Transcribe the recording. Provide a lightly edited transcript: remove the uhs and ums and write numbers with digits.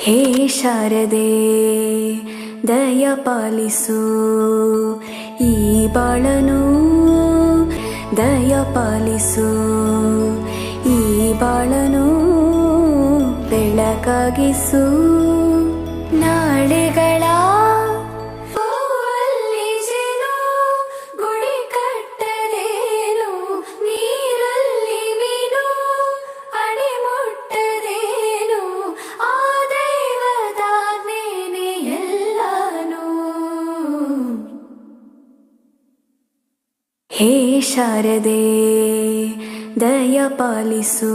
ಹೇ ಶಾರದೆ ದಯ ಪಾಲಿಸು ಈ ಬಾಳನು, ದಯ ಪಾಲಿಸು ಈ ಬಾಳನು, ಬೆಳಕಾಗಿಸು ನಾಳೆಗಳ ಹೇ ಶಾರದೆ ದಯ ಪಾಲಿಸು